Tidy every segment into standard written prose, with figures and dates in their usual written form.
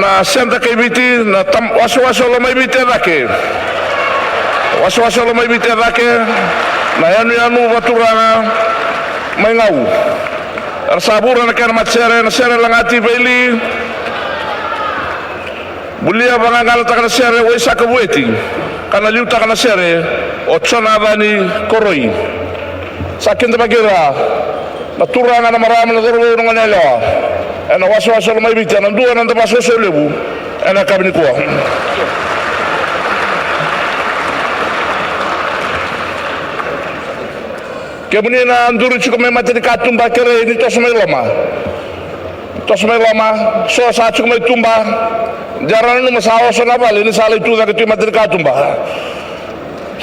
na senta kay biti na waso-waso lo may biti rake. Waso-waso lo may biti rake na yanu baturanga may ngau. Arsabura na kana matsere na sere langati baili. Bulia bangangal takana sere wa isa kabueti. Kana liu takana sere o tsona bani koroi. Sakin bagira na turanga na marama na doro ng nelo. Ana waso-waso lo may biti na duwa nang tapaso sa lebu. Ana kabini ko. Kemudian anduru cukup memang jadi katumba kere ini tos meloma so saat cukup tumba jaran ini masalah so nabal ini salah itu dah itu materi katumba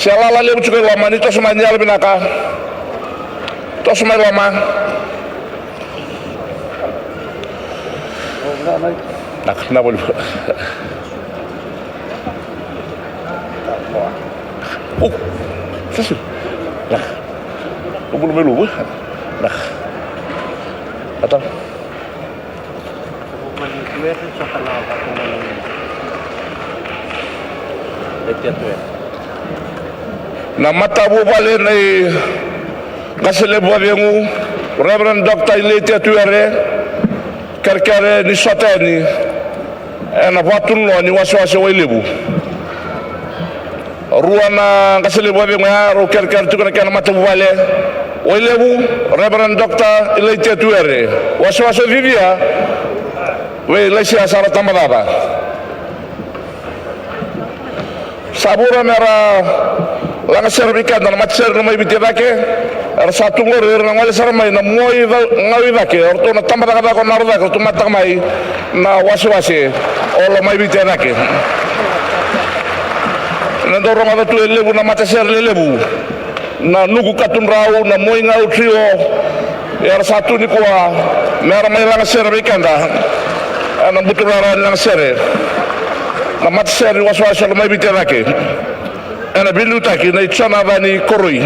salah lalu cukup lama ini tos manjal binaka tos meloma nak boleh sesuatu lah belum melu nah atau na mata bu bale nei gasele bo vengu Reverend Dr. Letia Tuere karkare ni sotani na watun lo ni waso welebu ruana gasele bo vengu ro karkar tu kana mata bu bale Oilebu Reverend Dr. Letia Tuere waso vivia we lesia sara tamadaba sabura mera langa servikan na matser na may bitibake ar satu ngor na ngale sarmay na moy ngawi bake orto na tamadaka ko narda ko tumatak may na waso olo may bitibake na doro ma tu lebu na matser lebu na nugu katun rau na moy ngau trio yar satu ni kuwa mera may langa servikan da ana buturara lang sere na matser waso lo may bitibake ana bilutaki na itsana bani koroi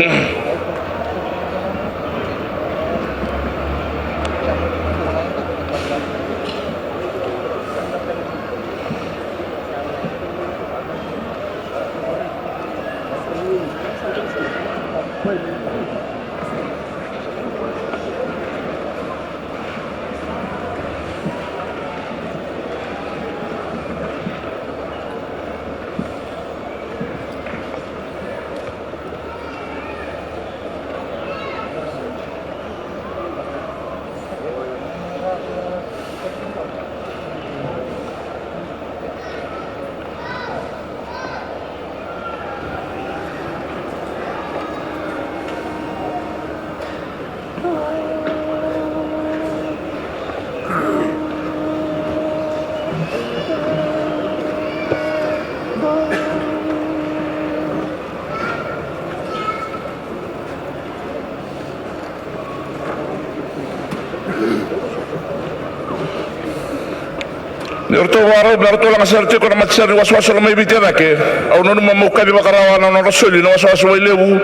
Nerto waro berto lang serti ko na matser waso may bitira ke au no mamuka di bakarawa na no rasuli no waso lebu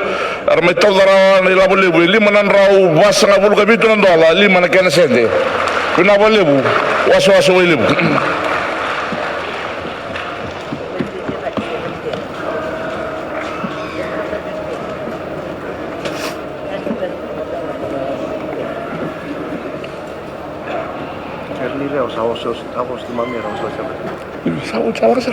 ar may tawdara na ilabo lebu lima nan raw was nga bulu kabitu nan dola lima na kana sende kuna lebu waso lebu Avos di mamia ra usla sabe. Sawo chawa sa.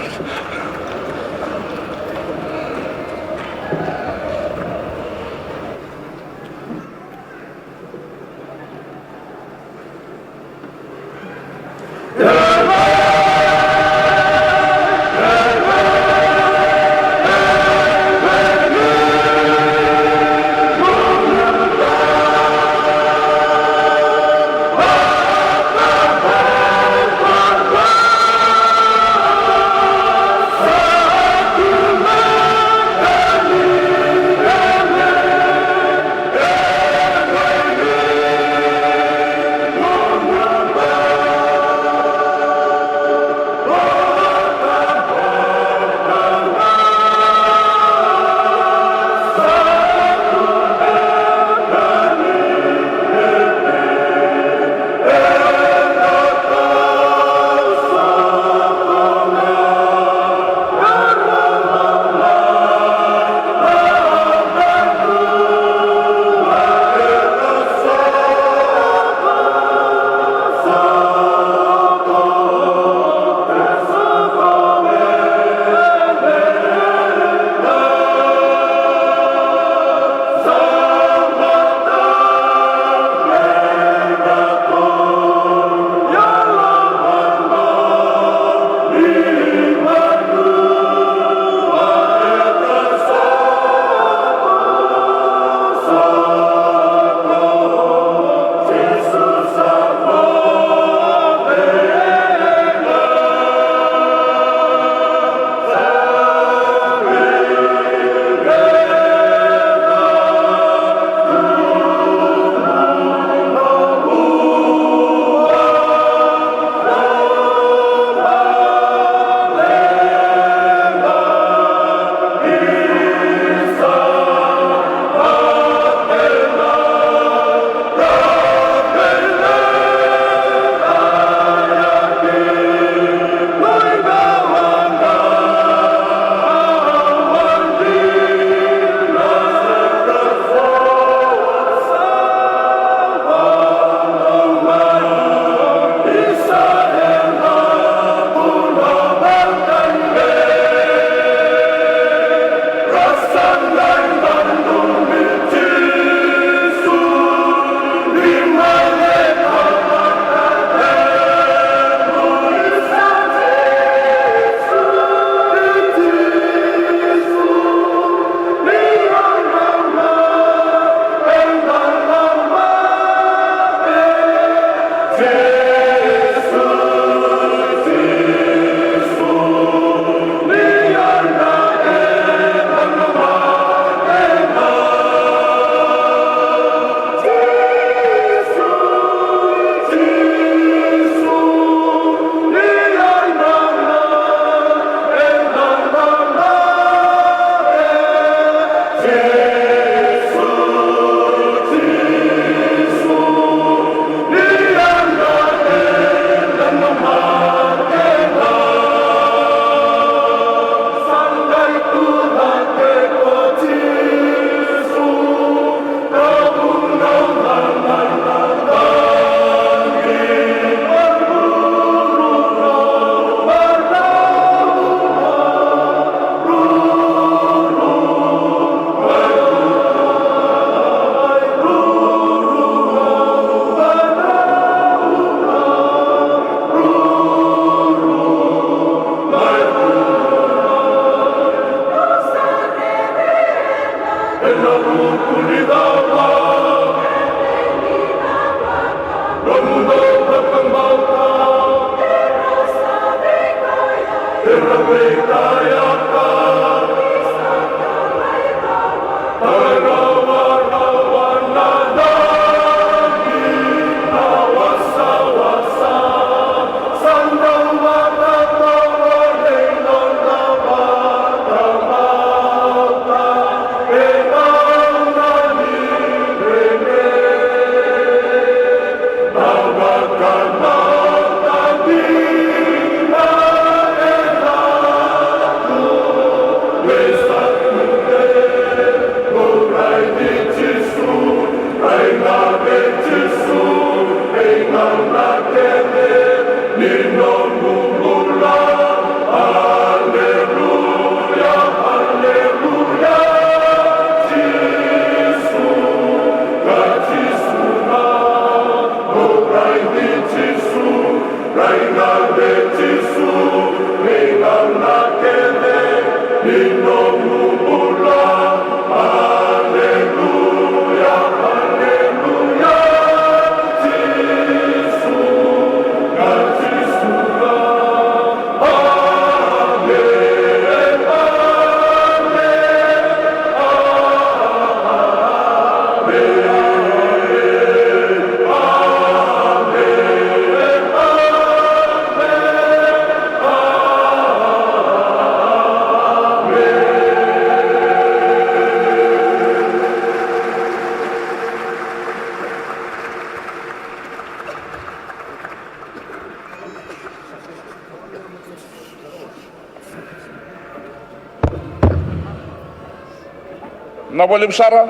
Na wale msara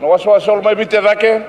na wasiwasi mai vite zake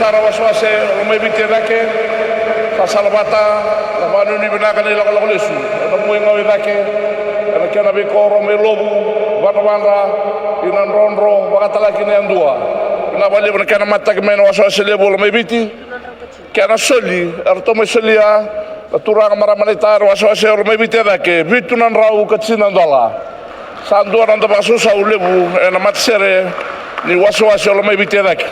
sara waswase o mai bite dake sa salvata la manu ni binaka ni la lesu na muinga we dake na kana be koro me lobu wana ina ronro wakatala kini andua na bale na kana mata ke mena waswase le bolo mai biti kana soli arto me solia turanga maramanitar waswase o mai bite dake bitunan rau katsina ndala sandua nanda basu sa ulebu na matsere ni waswase o mai bite dake